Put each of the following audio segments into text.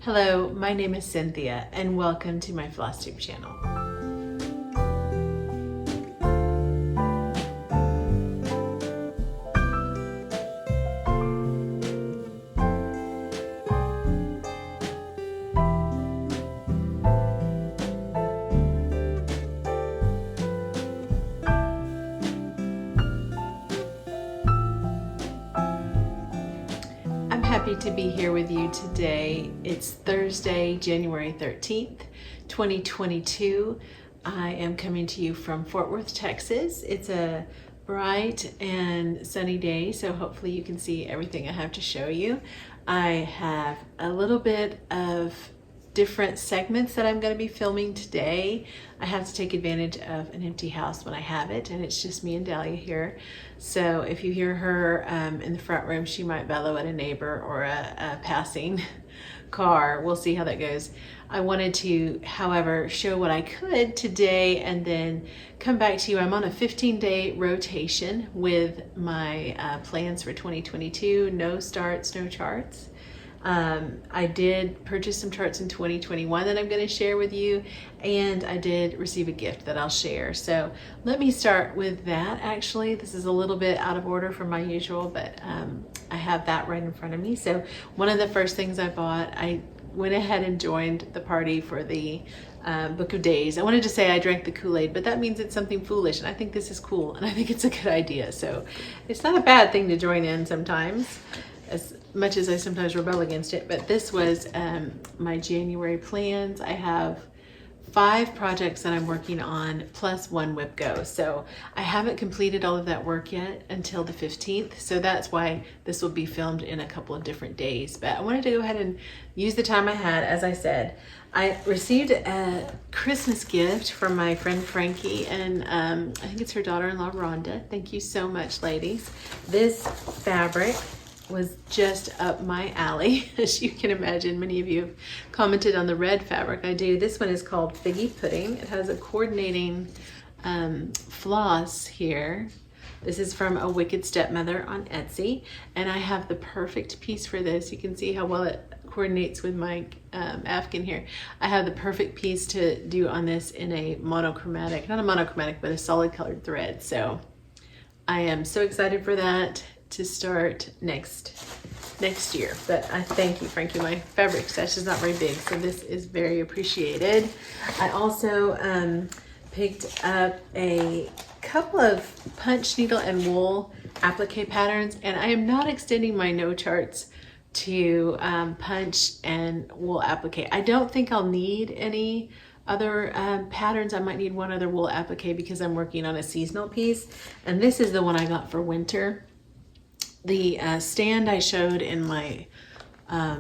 Hello, my name is Cynthia and welcome to my Flosstube channel. Happy to be here with you today. It's Thursday, January 13th, 2022. I am coming to you from Fort Worth, Texas. It's a bright and sunny day, so hopefully you can see everything I have to show you. I have a little bit of different segments that I'm going to be filming today. I have to take advantage of an empty house when I have it, and it's just me and Dahlia here. So if you hear her in the front room, she might bellow at a neighbor or a passing car. We'll see how that goes. I wanted to, however, show what I could today and then come back to you. I'm on a 15-day rotation with my plans for 2022. No starts, no charts. I did purchase some charts in 2021 that I'm going to share with you, and I did receive a gift that I'll share. So let me start with that. Actually, this is a little bit out of order from my usual, but I have that right in front of me. So one of the first things I bought, I went ahead and joined the party for the Book of Days. I wanted to say I drank the Kool-Aid, but that means it's something foolish, and I think this is cool, and I think it's a good idea. So it's not a bad thing to join in sometimes, as much as I sometimes rebel against it. But this was my January plans. I have 5 projects that I'm working on plus 1 WIP go. So I haven't completed all of that work yet until the 15th. So that's why this will be filmed in a couple of different days. But I wanted to go ahead and use the time I had. As I said, I received a Christmas gift from my friend Frankie, and I think it's her daughter-in-law Rhonda. Thank you so much, ladies. This fabric was just up my alley. As you can imagine, many of you have commented on the red fabric I do. This one is called Figgy Pudding. It has a coordinating floss here. This is from A Wicked Stepmother on Etsy, and I have the perfect piece for this. You can see how well it coordinates with my afghan here. I have the perfect piece to do on this in a monochromatic, not a monochromatic, but a solid colored thread. So I am so excited for that to start next year. But I thank you, Frankie. My fabric stash is not very big, so this is very appreciated. I also picked up a couple of punch needle and wool applique patterns, and I am not extending my no charts to punch and wool applique. I don't think I'll need any other patterns. I might need one other wool applique because I'm working on a seasonal piece, and this is the one I got for winter. The stand I showed in my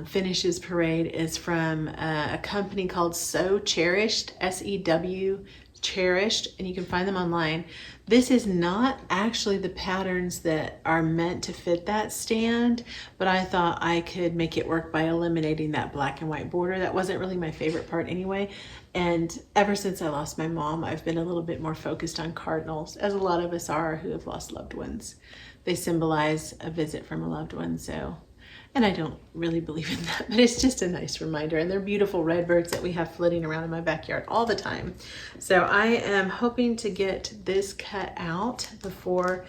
finishes parade is from a company called So Cherished, S-E-W Cherished, and you can find them online. This is not actually the patterns that are meant to fit that stand, but I thought I could make it work by eliminating that black and white border. That wasn't really my favorite part anyway. And ever since I lost my mom, I've been a little bit more focused on cardinals, as a lot of us are who have lost loved ones. They symbolize a visit from a loved one, so, and I don't really believe in that, but it's just a nice reminder. And they're beautiful red birds that we have flitting around in my backyard all the time. So I am hoping to get this cut out before,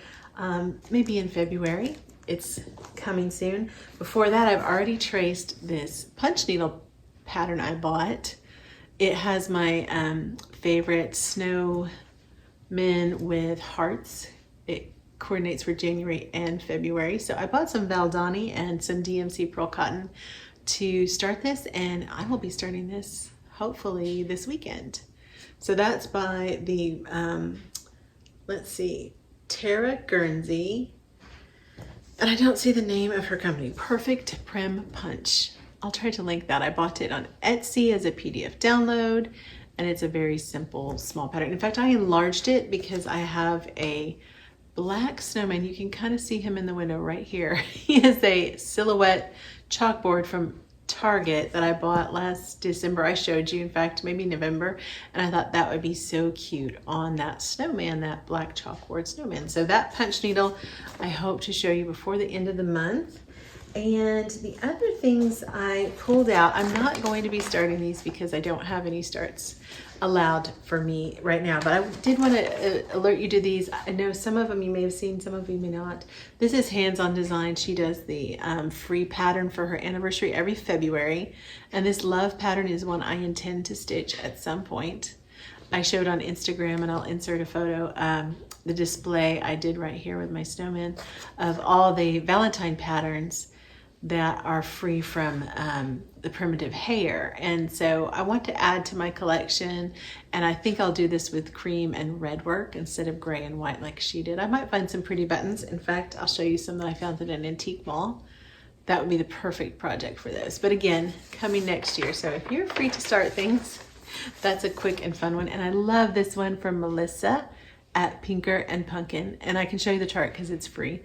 maybe in February. It's coming soon. Before that, I've already traced this punch needle pattern I bought. It has my favorite snowmen with hearts. It coordinates for January and February. So I bought some Valdani and some DMC Pearl Cotton to start this, and I will be starting this hopefully this weekend. So that's by the, let's see, Tara Guernsey, and I don't see the name of her company, Perfect Prim Punch. I'll try to link that. I bought it on Etsy as a PDF download, and it's a very simple, small pattern. In fact, I enlarged it because I have a black snowman. You can kind of see him in the window right here. He is a silhouette chalkboard from Target that I bought last December. I showed you, in fact, maybe November, and I thought that would be so cute on that snowman, that black chalkboard snowman. So that punch needle I hope to show you before the end of the month. And the other things I pulled out, I'm not going to be starting these because I don't have any starts allowed for me right now, but I did want to alert you to these. I know some of them you may have seen, some of you may not. This is Hands On Design. She does the free pattern for her anniversary every February, and this love pattern is one I intend to stitch at some point. I showed on Instagram, and I'll insert a photo, the display I did right here with my snowmen of all the Valentine patterns that are free from the primitive hair. And so I want to add to my collection, and I think I'll do this with cream and red work instead of gray and white like she did. I might find some pretty buttons. In fact, I'll show you some that I found at an antique mall. That would be the perfect project for those. But again, coming next year. So if you're free to start things, that's a quick and fun one. And I love this one from Melissa at Pinker and Pumpkin. And I can show you the chart because it's free.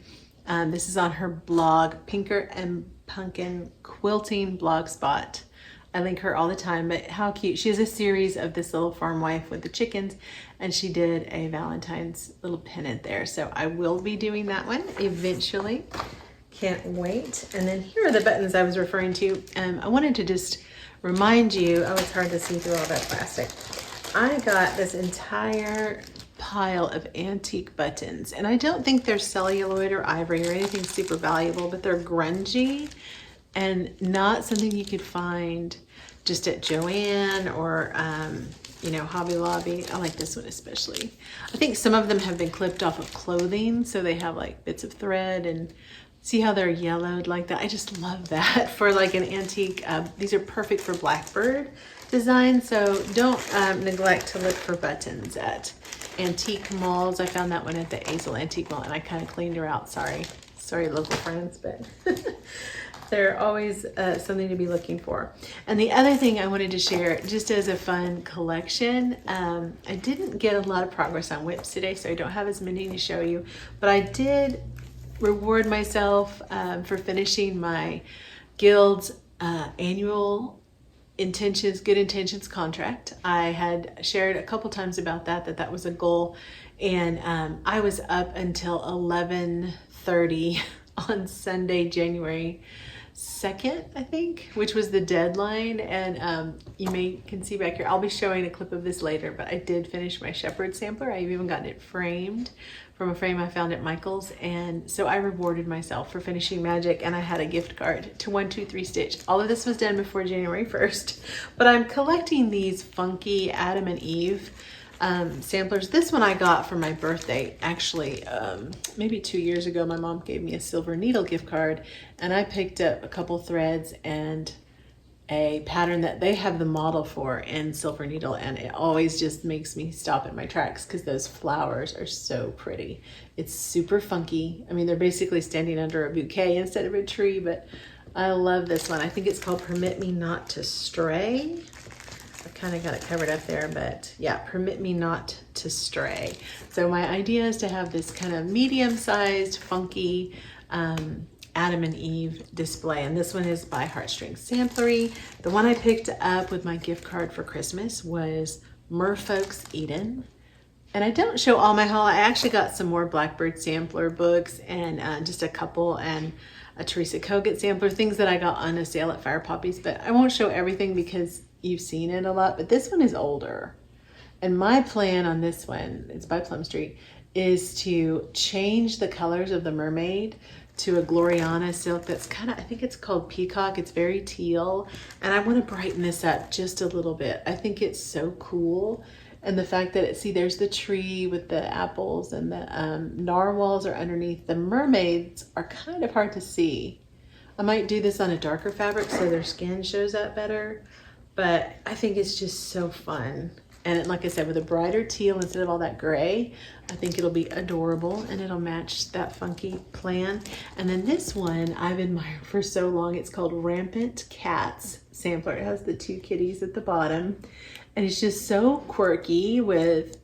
This is on her blog, Pinker and Pumpkin Quilting Blogspot. I link her all the time, but how cute. She has a series of this little farm wife with the chickens, and she did a Valentine's little pennant there. So I will be doing that one eventually. Can't wait. And then here are the buttons I was referring to. I wanted to just remind you, oh, it's hard to see through all that plastic. I got this entire pile of antique buttons, and I don't think they're celluloid or ivory or anything super valuable, but they're grungy and not something you could find just at Joann or you know, Hobby Lobby. I like this one especially. I think some of them have been clipped off of clothing, so they have like bits of thread, and see how they're yellowed like that. I just love that for like an antique. These are perfect for Blackbird design, so don't neglect to look for buttons at antique malls. I found that one at the Azel Antique Mall, and I kind of cleaned her out. Sorry local friends, but they're always something to be looking for. And the other thing I wanted to share, just as a fun collection, I didn't get a lot of progress on whips today, so I don't have as many to show you, but I did reward myself for finishing my guild's annual good intentions contract. I had shared a couple times about that was a goal, and I was up until 11:30 on Sunday, January 2nd, I think, which was the deadline. And you can see back here, I'll be showing a clip of this later, but I did finish my Shepard Sampler. I've even gotten it framed from a frame I found at Michael's, and so I rewarded myself for finishing magic, and I had a gift card to 123 Stitch. All of this was done before January 1st, but I'm collecting these funky Adam and Eve samplers. This one I got for my birthday, actually, maybe 2 years ago. My mom gave me a silver needle gift card, and I picked up a couple threads and a pattern that they have the model for in silver needle, and it always just makes me stop at my tracks because those flowers are so pretty. It's super funky. I mean, they're basically standing under a bouquet instead of a tree, but I love this one. I think it's called Permit Me Not to Stray. I've kind of got it covered up there, but yeah, Permit Me Not to Stray. So my idea is to have this kind of medium-sized, funky Adam and Eve display, and this one is by Heartstring Samplery. The one I picked up with my gift card for Christmas was Merfolk's Eden. And I don't show all my haul. I actually got some more Blackbird Sampler books, and just a couple, and a Teresa Kogut sampler, things that I got on a sale at Fire Poppies, but I won't show everything because you've seen it a lot. But this one is older, and my plan on this one, it's by Plum Street, is to change the colors of the mermaid to a Gloriana silk that's kind of, I think it's called Peacock. It's very teal, and I want to brighten this up just a little bit. I think it's so cool, and the fact that see, there's the tree with the apples, and the narwhals are underneath. The mermaids are kind of hard to see. I might do this on a darker fabric so their skin shows up better, but I think it's just so fun. And like I said, with a brighter teal instead of all that gray, I think it'll be adorable, and it'll match that funky plan. And then this one I've admired for so long. It's called Rampant Cats Sampler. It has the two kitties at the bottom, and it's just so quirky with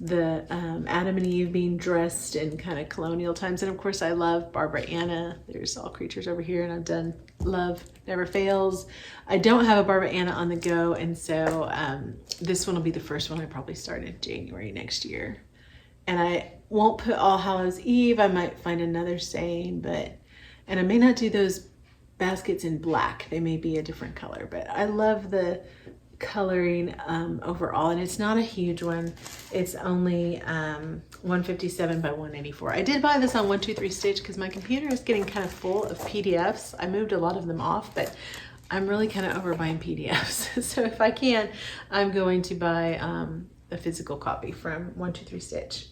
the Adam and Eve being dressed in kind of colonial times. And of course I love Barbara Anna. There's All Creatures over here, and I've done Love Never Fails. I don't have a Barbara Anna on the go, and so this one will be the first one I probably start in January next year. And I won't put All Hallows Eve. I might find another saying, and I may not do those baskets in black. They may be a different color, but I love the coloring overall, and it's not a huge one. It's only 157 by 184. I did buy this on 123 Stitch because my computer is getting kind of full of PDFs. I moved a lot of them off, but I'm really kind of over buying PDFs. So if I can, I'm going to buy a physical copy from 123 Stitch.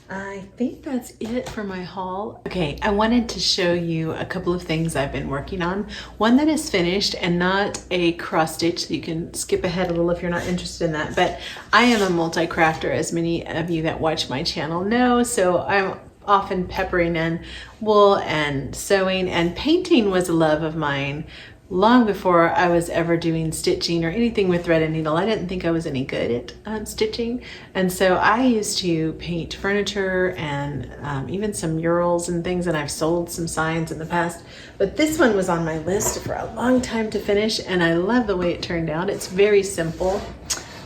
I think that's it for my haul. Okay, I wanted to show you a couple of things I've been working on. One that is finished and not a cross stitch, so you can skip ahead a little if you're not interested in that. But I am a multi-crafter, as many of you that watch my channel know, so I'm often peppering in wool and sewing, and painting was a love of mine long before I was ever doing stitching or anything with thread and needle. I didn't think I was any good at stitching. And so I used to paint furniture and even some murals and things, and I've sold some signs in the past. But this one was on my list for a long time to finish, and I love the way it turned out. It's very simple.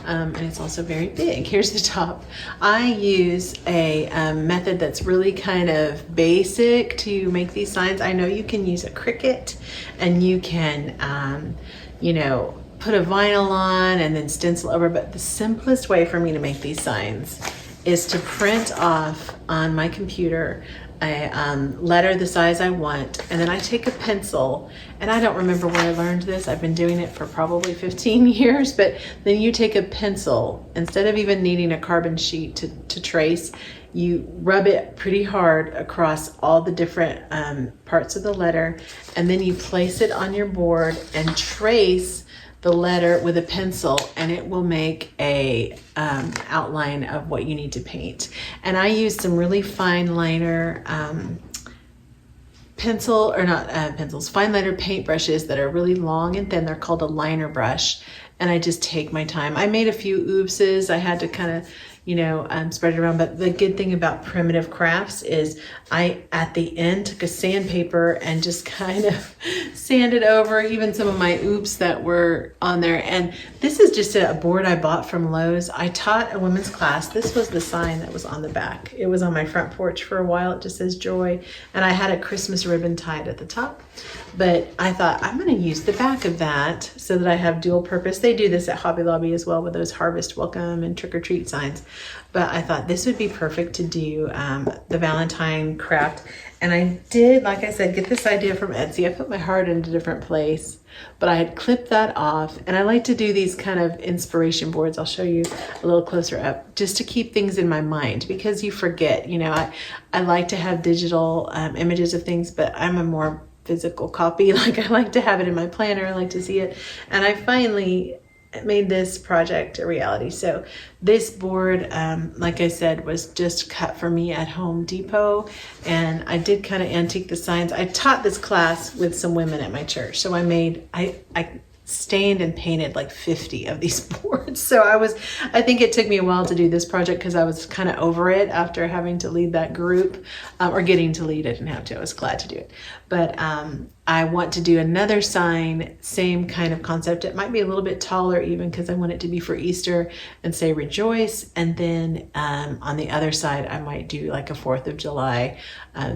And it's also very big. Here's the top. I use a method that's really kind of basic to make these signs. I know you can use a Cricut, and you can, you know, put a vinyl on and then stencil over, but the simplest way for me to make these signs is to print off on my computer a letter the size I want, and then I take a pencil, and I don't remember where I learned this. I've been doing it for probably 15 years, but then you take a pencil, instead of even needing a carbon sheet to trace, you rub it pretty hard across all the different parts of the letter, and then you place it on your board and trace the letter with a pencil, and it will make a outline of what you need to paint. And I use some really fine liner fine liner paint brushes that are really long and thin. They're called a liner brush, and I just take my time. I made a few oopses. I had to kind of, you know, spread it around. But the good thing about primitive crafts is I, at the end, took a sandpaper and just kind of sanded over even some of my oops that were on there. And this is just a board I bought from Lowe's. I taught a women's class. This was the sign that was on the back. It was on my front porch for a while. It just says joy. And I had a Christmas ribbon tied at the top. But I thought, I'm going to use the back of that so that I have dual purpose. They do this at Hobby Lobby as well with those harvest welcome and trick or treat signs. But I thought this would be perfect to do the Valentine craft. And I did, like I said, get this idea from Etsy. I put my heart in a different place, but I had clipped that off. And I like to do these kind of inspiration boards. I'll show you a little closer up, just to keep things in my mind, because you forget, you know, I like to have digital images of things, but I'm a more physical copy. Like, I like to have it in my planner. I like to see it. And I finally made this project a reality. So this board, like I said, was just cut for me at Home Depot, and I did kind of antique the signs. I taught this class with some women at my church, so I stained and painted like 50 of these boards. So I think it took me a while to do this project because I was kind of over it after having to lead that group, or getting to lead. I didn't have to. I was glad to do it. But I want to do another sign, same kind of concept. It might be a little bit taller even, because I want it to be for Easter and say rejoice. And then on the other side, I might do like a 4th of July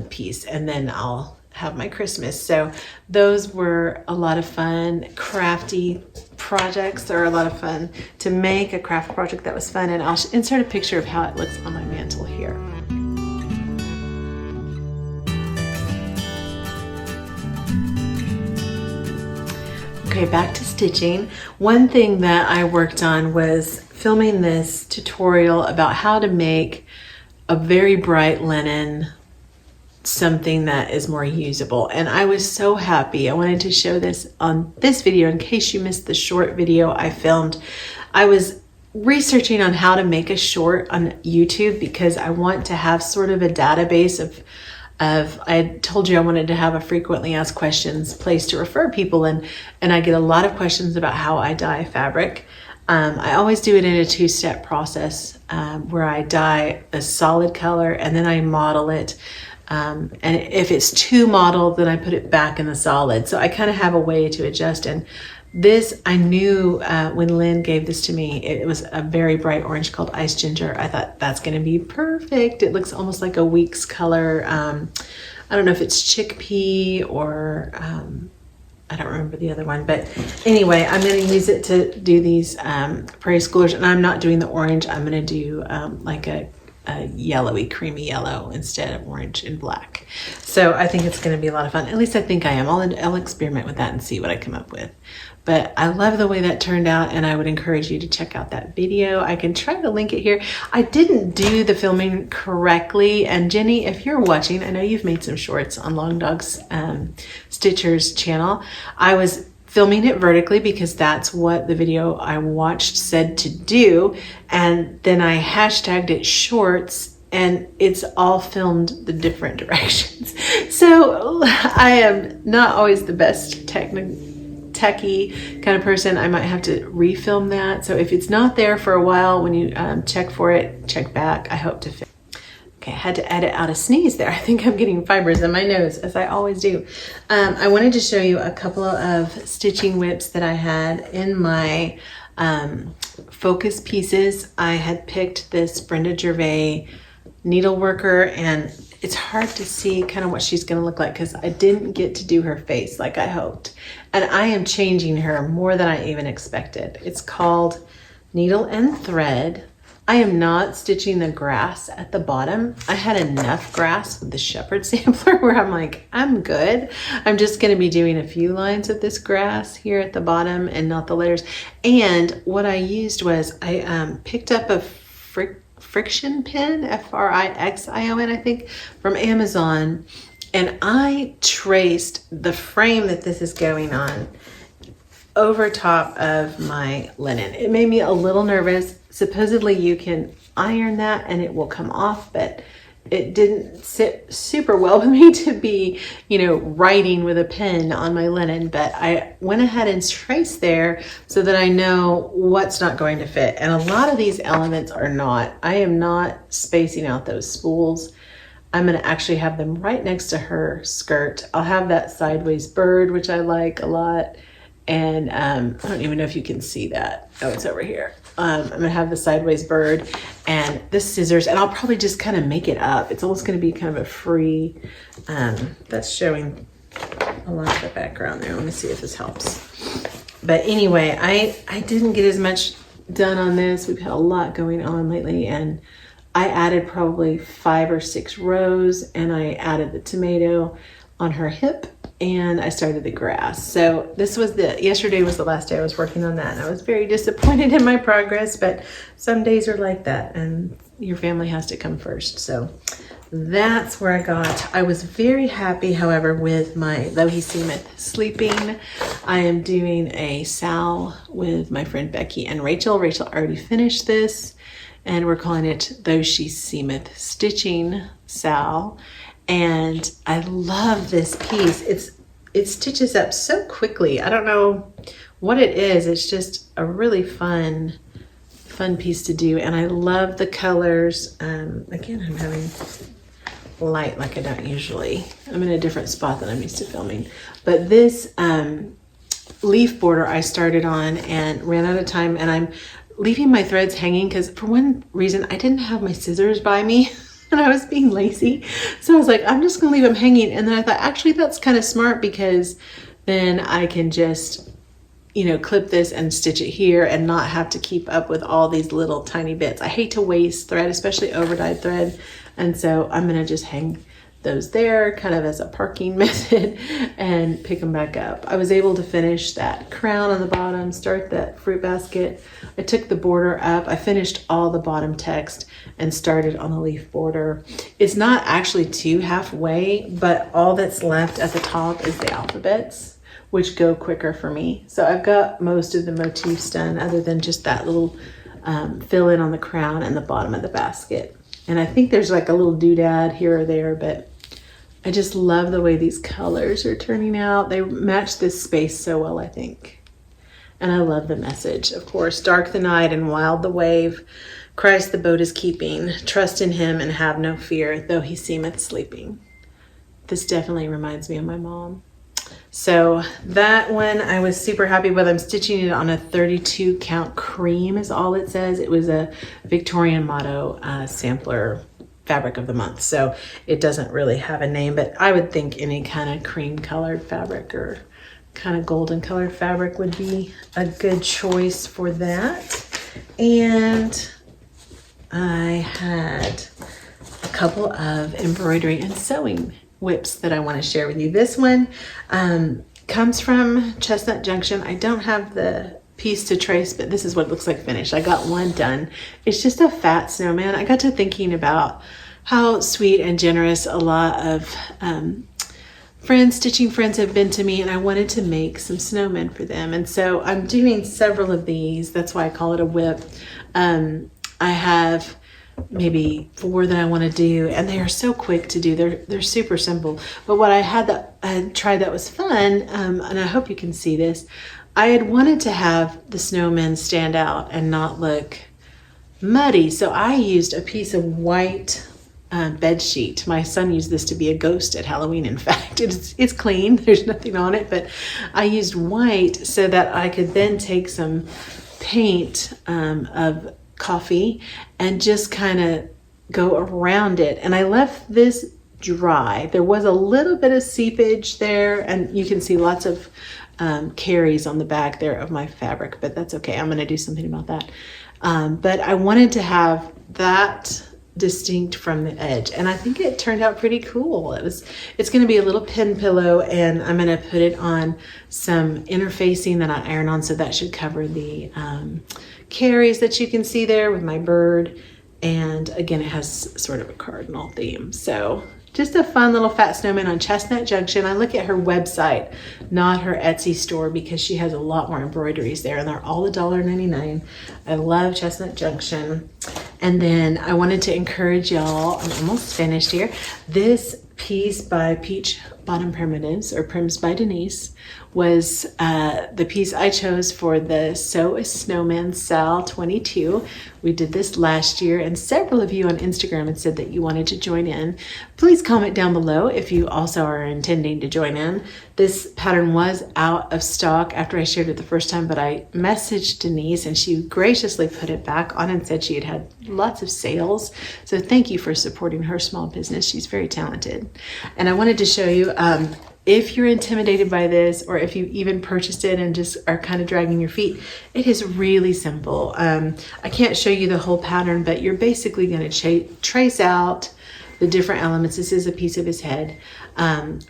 piece, and then I'll have my Christmas. So those were a lot of fun, crafty projects. They're a lot of fun to make. A craft project that was fun, and I'll insert a picture of how it looks on my mantle here. Okay, back to stitching. One thing that I worked on was filming this tutorial about how to make a very bright linen something that is more usable, and I was so happy. I wanted to show this on this video in case you missed the short video I filmed. I was researching on how to make a short on YouTube because I want to have sort of a database of I told you I wanted to have a frequently asked questions place to refer people, and I get a lot of questions about how I dye fabric. I always do it in a 2-step process where I dye a solid color and then I model it. And if it's too mottled, then I put it back in the solid. So I kind of have a way to adjust. And this, I knew when Lynn gave this to me, it was a very bright orange called Ice Ginger. I thought that's going to be perfect. It looks almost like a Weeks color. I don't know if it's chickpea or I don't remember the other one, but anyway, I'm going to use it to do these prairie schoolers, and I'm not doing the orange. I'm going to do like a yellowy, creamy yellow instead of orange and black. So I think it's going to be a lot of fun. At least I think I am. I'll experiment with that and see what I come up with. But I love the way that turned out, and I would encourage you to check out that video. I can try to link it here. I didn't do the filming correctly, and Jenny, if you're watching, I know you've made some shorts on Long Dog's Stitcher's channel. I was filming it vertically because that's what the video I watched said to do, and then I hashtagged it shorts, and it's all filmed the different directions. So I am not always the best techie kind of person. I might have to refilm that. So if it's not there for a while, when you check for it, check back. I hope to fix. Okay, I had to edit out a sneeze there. I think I'm getting fibers in my nose, as I always do. I wanted to show you a couple of stitching whips that I had in my focus pieces. I had picked this Brenda Gervais needle worker, and it's hard to see kind of what she's going to look like because I didn't get to do her face like I hoped. And I am changing her more than I even expected. It's called Needle and Thread. I am not stitching the grass at the bottom. I had enough grass with the Shepard Sampler where I'm like, I'm good. I'm just going to be doing a few lines of this grass here at the bottom and not the layers. And what I used was I picked up a friction pin, Frixion, I think, from Amazon. And I traced the frame that this is going on over top of my linen. It made me a little nervous. Supposedly you can iron that and it will come off, but it didn't sit super well with me to be, you know, writing with a pen on my linen. But I went ahead and traced there so that I know what's not going to fit. And a lot of these elements are not. I am not spacing out those spools. I'm going to actually have them right next to her skirt. I'll have that sideways bird, which I like a lot. And I don't even know if you can see that. Oh, it's over here. I'm going to have the sideways bird and the scissors, and I'll probably just kind of make it up. It's almost going to be kind of a free, that's showing a lot of the background there. Let me see if this helps. But anyway, I didn't get as much done on this. We've had a lot going on lately, and I added probably 5 or 6 rows, and I added the tomato on her hip, and I started the grass. So this was yesterday was the last day I was working on that, and I was very disappointed in my progress, but some days are like that, and your family has to come first. So that's where I got. I was very happy, however, with my Though He Seemeth Sleeping. I am doing a Sal with my friend Becky and Rachel. Rachel already finished this, and we're calling it Though She Seemeth Stitching Sal. And I love this piece. It stitches up so quickly. I don't know what it is. It's just a really fun piece to do. And I love the colors. Again, I'm having light like I don't usually. I'm in a different spot than I'm used to filming. But this leaf border I started on and ran out of time. And I'm leaving my threads hanging because for one reason, I didn't have my scissors by me. And I was being lazy. So I was like, I'm just gonna leave them hanging. And then I thought, actually, that's kind of smart because then I can just, you know, clip this and stitch it here and not have to keep up with all these little tiny bits. I hate to waste thread, especially over-dyed thread. And so I'm gonna just hang those there kind of as a parking method and pick them back up. I was able to finish that crown on the bottom, start that fruit basket. I took the border up. I finished all the bottom text and started on the leaf border. It's not actually too halfway, but all that's left at the top is the alphabets, which go quicker for me. So I've got most of the motifs done other than just that little fill in on the crown and the bottom of the basket. And I think there's like a little doodad here or there, but I just love the way these colors are turning out. They match this space so well, I think. And I love the message, of course. Dark the night and wild the wave. Christ the boat is keeping. Trust in him and have no fear, though he seemeth sleeping. This definitely reminds me of my mom. So that one I was super happy with. I'm stitching it on a 32 count cream is all it says. It was a Victorian Motto sampler fabric of the month. So it doesn't really have a name, but I would think any kind of cream colored fabric or kind of golden colored fabric would be a good choice for that. And I had a couple of embroidery and sewing whips that I want to share with you. This one comes from Chestnut Junction. I don't have the piece to trace, but this is what it looks like finished. I got one done. It's just a fat snowman. I got to thinking about how sweet and generous a lot of stitching friends have been to me, and I wanted to make some snowmen for them. And so I'm doing several of these. That's why I call it a whip. I have maybe 4 that I want to do, and they are so quick to do. They're super simple. But what I had tried that was fun, and I hope you can see this. I had wanted to have the snowmen stand out and not look muddy, so I used a piece of white bed sheet. My son used this to be a ghost at Halloween. In fact, it's clean. There's nothing on it, but I used white so that I could then take some paint of coffee and just kind of go around it. And I left this dry. There was a little bit of seepage there, and you can see lots of carries on the back there of my fabric, but that's okay. I'm going to do something about that. But I wanted to have that distinct from the edge, and I think it turned out pretty cool. It's going to be a little pin pillow, and I'm going to put it on some interfacing that I iron on, so that should cover the carries that you can see there with my bird. And again, it has sort of a cardinal theme. So just a fun little fat snowman on Chestnut Junction. I look at her website, not her Etsy store, because she has a lot more embroideries there, and they're all $1.99. I love Chestnut Junction. And then I wanted to encourage y'all, I'm almost finished here. This piece by Peach Bottom Primitives, or Prims by Denise, was the piece I chose for the Sew a Snowman Sal 22. We did this last year, and several of you on Instagram had said that you wanted to join in. Please comment down below if you also are intending to join in. This pattern was out of stock after I shared it the first time, but I messaged Denise and she graciously put it back on and said she had lots of sales. So thank you for supporting her small business. She's very talented. And I wanted to show you, if you're intimidated by this, or if you even purchased it and just are kind of dragging your feet, it is really simple. I can't show you the whole pattern, but you're basically going to trace out the different elements. This is a piece of his head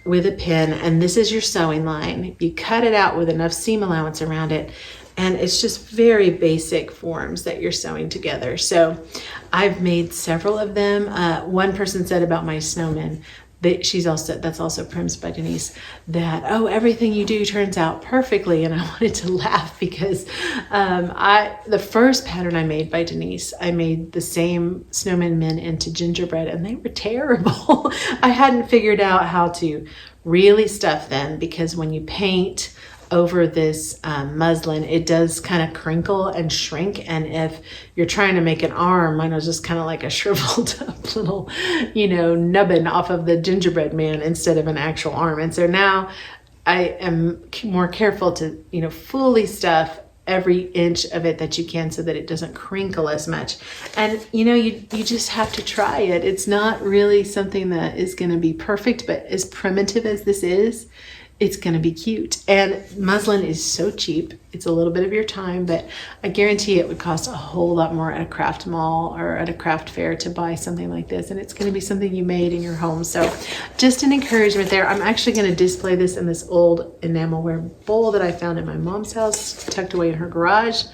with a pin, and this is your sewing line. You cut it out with enough seam allowance around it, and it's just very basic forms that you're sewing together. So I've made several of them. One person said about my snowmen, that's also Prims by Denise, that, oh, everything you do turns out perfectly. And I wanted to laugh because the first pattern I made by Denise, I made the same snowman men into gingerbread, and they were terrible. I hadn't figured out how to really stuff them, because when you paint over this muslin, it does kind of crinkle and shrink, and if you're trying to make an arm, mine was just kind of like a shriveled up little, nubbin off of the gingerbread man instead of an actual arm. And so now I am more careful to fully stuff every inch of it that you can, so that it doesn't crinkle as much. And you just have to try it. It's not really something that is going to be perfect, but as primitive as this is, it's going to be cute. And muslin is so cheap. It's a little bit of your time, but I guarantee it would cost a whole lot more at a craft mall or at a craft fair to buy something like this. And it's going to be something you made in your home. So just an encouragement there. I'm actually going to display this in this old enamelware bowl that I found in my mom's house, tucked away in her garage.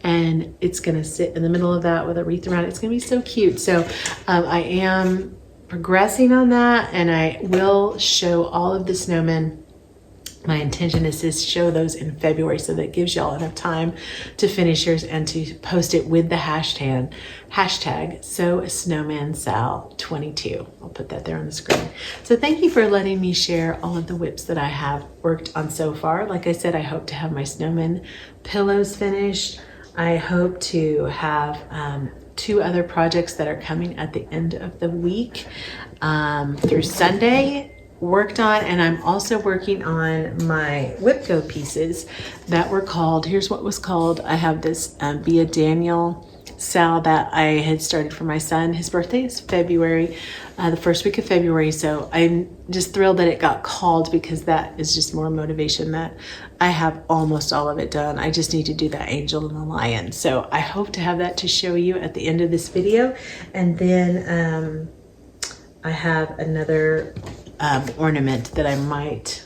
And it's going to sit in the middle of that with a wreath around it. It's going to be so cute. So I am progressing on that, and I will show all of the snowmen. My intention is to show those in February, so that gives y'all enough time to finish yours and to post it with the hashtag Sew a Snowman Sal 22. I'll put that there on the screen. So thank you for letting me share all of the whips that I have worked on so far. Like I said, I hope to have my snowman pillows finished. I hope to have 2 other projects that are coming at the end of the week through Sunday worked on, and I'm also working on my whip go pieces that were called, here's what was called, I have this Be a Daniel sal that I had started for my son. His birthday is February, the first week of February. So I'm just thrilled that it got called, because that is just more motivation that I have almost all of it done. I just need to do that angel and the lion. So I hope to have that to show you at the end of this video. And then I have another ornament that I might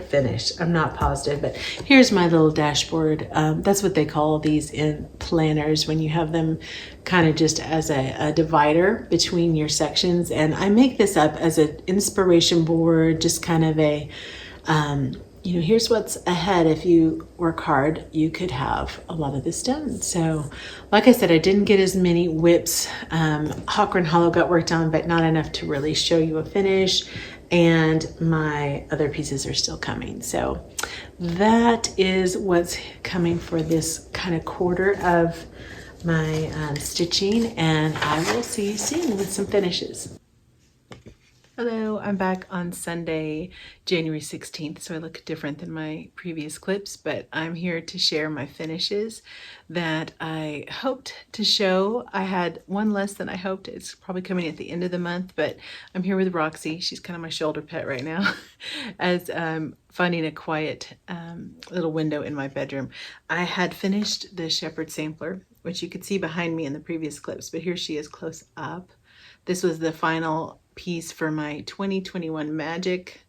finish. I'm not positive, but here's my little dashboard. That's what they call these in planners, when you have them kind of just as a divider between your sections. And I make this up as an inspiration board, just kind of a, you know, here's what's ahead. If you work hard, you could have a lot of this done. So like I said, I didn't get as many whips. Hawker and Hollow got worked on, but not enough to really show you a finish. And my other pieces are still coming. So that is what's coming for this kind of quarter of my stitching, and I will see you soon with some finishes. Hello, I'm back on Sunday, January 16th, so I look different than my previous clips, but I'm here to share my finishes that I hoped to show. I had one less than I hoped. It's probably coming at the end of the month, but I'm here with Roxy. She's kind of my shoulder pet right now, as finding a quiet little window in my bedroom. I had finished the Shepard Sampler, which you could see behind me in the previous clips, but here she is close up. This was the final piece for my 2021 Magic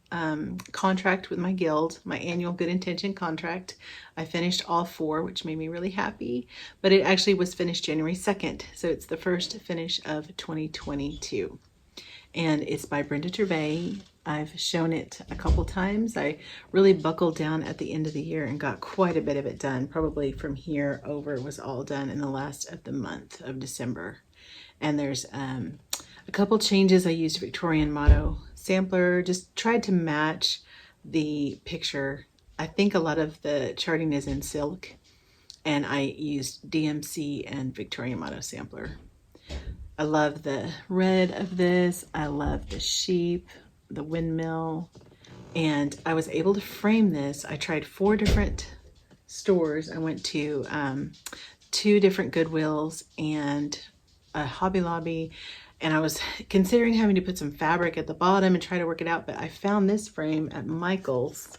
contract with my guild, my annual good intention contract. I finished all 4, which made me really happy, but it actually was finished January 2nd. So it's the first finish of 2022. And it's by Brenda Gervais. I've shown it a couple times. I really buckled down at the end of the year and got quite a bit of it done. Probably from here over was all done in the last of the month of December. And there's a couple changes. I used Victorian Motto Sampler, just tried to match the picture. I think a lot of the charting is in silk, and I used DMC and Victorian Motto Sampler. I love the red of this. I love the sheep, the windmill, and I was able to frame this. I tried 4 different stores. I went to 2 different Goodwills and a Hobby Lobby, and I was considering having to put some fabric at the bottom and try to work it out, but I found this frame at Michael's.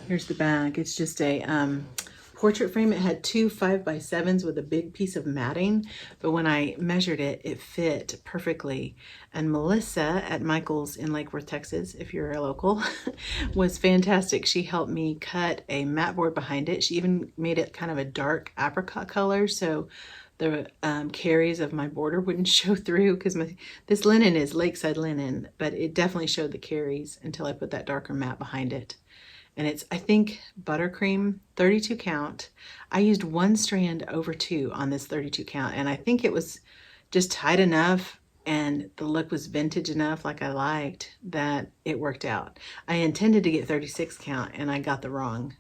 Here's the back. It's just a portrait frame. It had 2 5x7s with a big piece of matting, but when I measured it, it fit perfectly. And Melissa at Michael's in Lake Worth, Texas, if you're a local, was fantastic. She helped me cut a mat board behind it. She even made it kind of a dark apricot color, so the carries of my border wouldn't show through, because this linen is lakeside linen, but it definitely showed the carries until I put that darker mat behind it. And it's, I think, buttercream, 32 count. I used 1 strand over 2 on this 32 count, and I think it was just tight enough and the look was vintage enough, like I liked, that it worked out. I intended to get 36 count and I got the wrong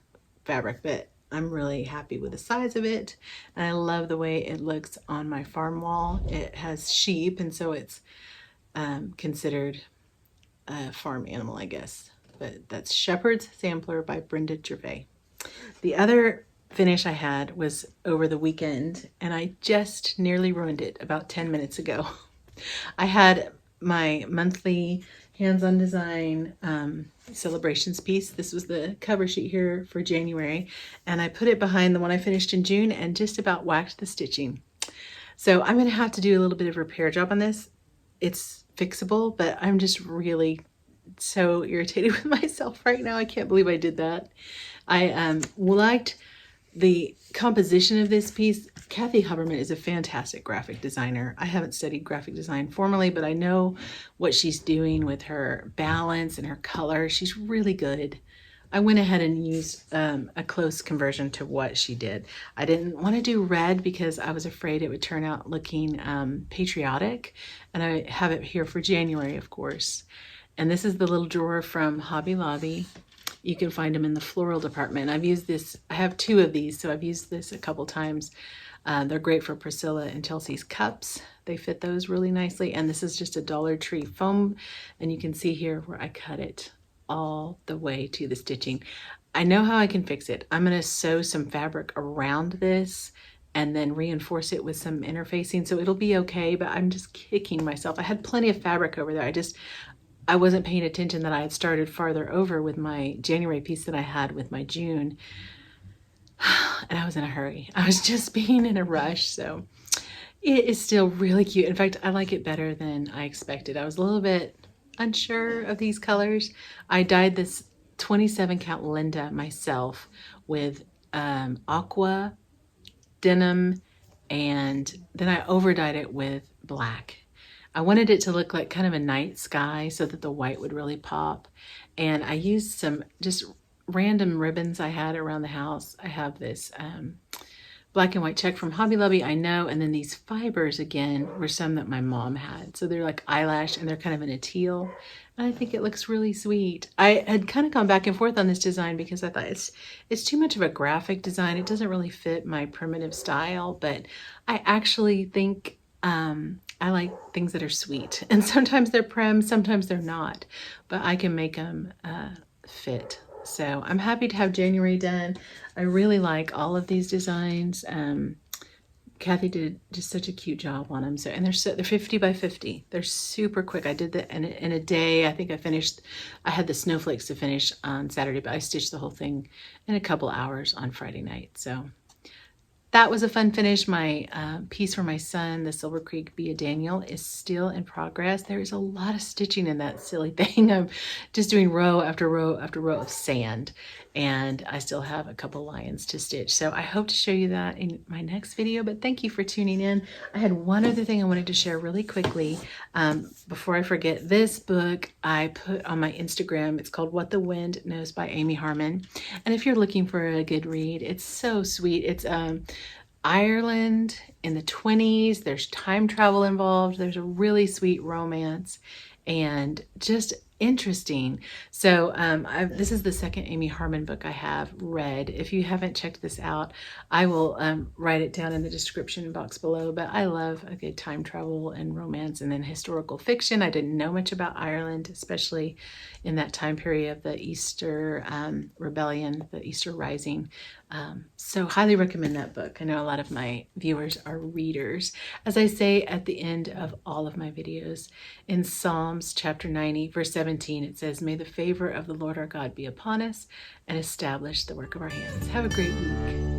fabric, but I'm really happy with the size of it, and I love the way it looks on my farm wall. It has sheep, and so it's considered a farm animal, I guess. But that's Shepard's Sampler by Brenda Gervais. The other finish I had was over the weekend, and I just nearly ruined it about 10 minutes ago. I had my monthly hands-on design celebrations piece. This was the cover sheet here for January, and I put it behind the one I finished in June and just about whacked the stitching. So I'm gonna have to do a little bit of repair job on this. It's fixable, but I'm just really so irritated with myself right now. I can't believe I did that. I liked the composition of this piece. Kathy Huberman is a fantastic graphic designer. I haven't studied graphic design formally, but I know what she's doing with her balance and her color. She's really good. I went ahead and used a close conversion to what she did. I didn't want to do red because I was afraid it would turn out looking patriotic, and I have it here for January, of course. And this is the little drawer from Hobby Lobby. You can find them in the floral department. I've used this, I have 2 of these, so I've used this a couple times. They're great for Priscilla and Chelsea's cups. They fit those really nicely. And this is just a Dollar Tree foam. And you can see here where I cut it all the way to the stitching. I know how I can fix it. I'm gonna sew some fabric around this and then reinforce it with some interfacing. So it'll be okay, but I'm just kicking myself. I had plenty of fabric over there. I wasn't paying attention that I had started farther over with my January piece than I had with my June. And I was in a hurry. I was just being in a rush. So it is still really cute. In fact, I like it better than I expected. I was a little bit unsure of these colors. I dyed this 27 count Linda myself with aqua, denim, and then I overdyed it with black. I wanted it to look like kind of a night sky so that the white would really pop. And I used some just random ribbons I had around the house. I have this black and white check from Hobby Lobby, I know, and then these fibers again were some that my mom had. So they're like eyelash and they're kind of in a teal. And I think it looks really sweet. I had kind of gone back and forth on this design because I thought it's too much of a graphic design. It doesn't really fit my primitive style, but I actually think I like things that are sweet. And sometimes they're prim, sometimes they're not, but I can make them fit. So I'm happy to have January done. I really like all of these designs. Kathy did just such a cute job on them. So, and they're 50 by 50. They're super quick. I did that in a day. I think I had the snowflakes to finish on Saturday, but I stitched the whole thing in a couple hours on Friday night. So that was a fun finish. My piece for my son, the Silver Creek Be a Daniel, is still in progress. There's a lot of stitching in that silly thing. I'm just doing row after row after row of sand, and I still have a couple lions to stitch. So I hope to show you that in my next video, but thank you for tuning in. I had one other thing I wanted to share really quickly before I forget. This book I put on my Instagram. It's called What the Wind Knows by Amy Harmon. And if you're looking for a good read, it's so sweet. It's Ireland in the 20s. There's time travel involved. There's a really sweet romance and just interesting. So this is the second Amy Harmon book I have read. If you haven't checked this out, I will write it down in the description box below. But I love a good time travel and romance and then historical fiction. I didn't know much about Ireland, especially in that time period of the Easter Rebellion, the Easter Rising. So highly recommend that book. I know a lot of my viewers are readers. As I say at the end of all of my videos, in Psalms chapter 90, verse 17, it says, "May the favor of the Lord our God be upon us and establish the work of our hands." Have a great week.